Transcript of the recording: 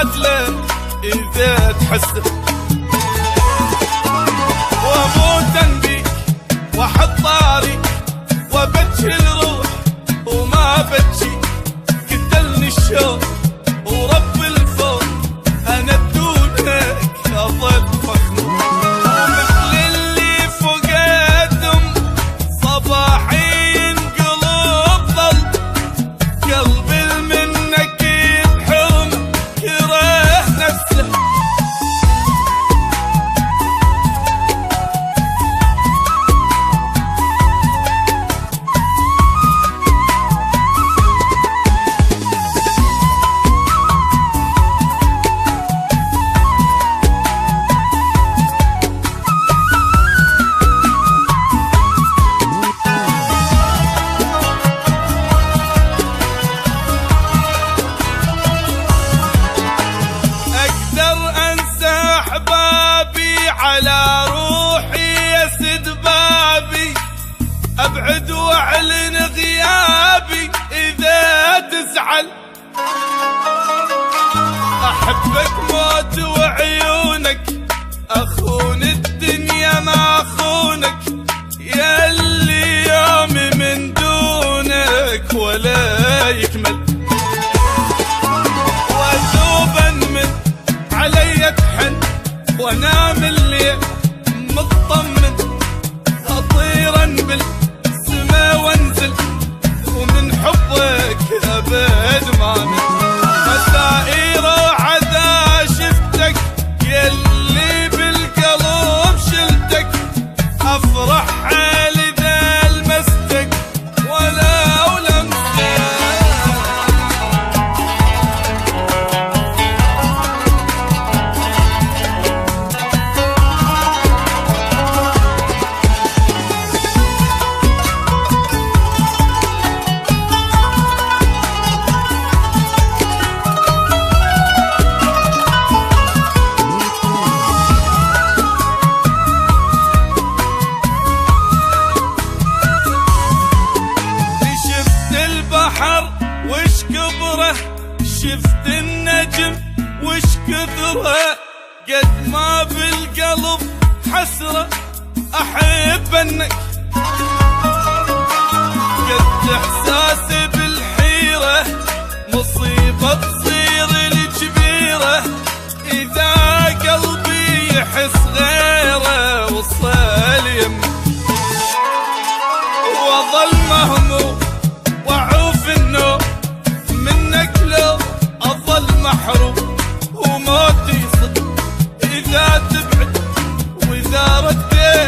عدله إذا تحسه، وأموت بيك وأحط طاري وأبكي الروح وما بكي، قتلني الشوق ورب الفوق أنا بدونك أظل مخنوق، ومثل اللي فقدهم صباحين قلوب ظل، قلبي منك يبحرم كره نفسه. على روحي يسد بابي، أبعد وأعلن غيابي إذا تزعل، أحبك موت وعيونك أخون الدنيا ما أخونك، ياللي يومي من دونك ولا يكمل، وذوبا من علي تحن وانام الليل مطمن، اطيرا بالسما وانزل ومن حبك ابد ما من، مسائر عذا شفتك يلي بالقلب شلتك، افرح حالي ذا لمستك ولو لمستك. وش كبره شفت النجم وش كثره، قد ما بالقلب حسرة أحبنك، قد إحساسي بالحيرة مصيبة تصير الكبيرة، إذا قلبي يحس غيره وصل يمه، وظل مهموم وعوف النوم منك لو أظل محروم، وموتي صدق إذا تبعد وإذا رديت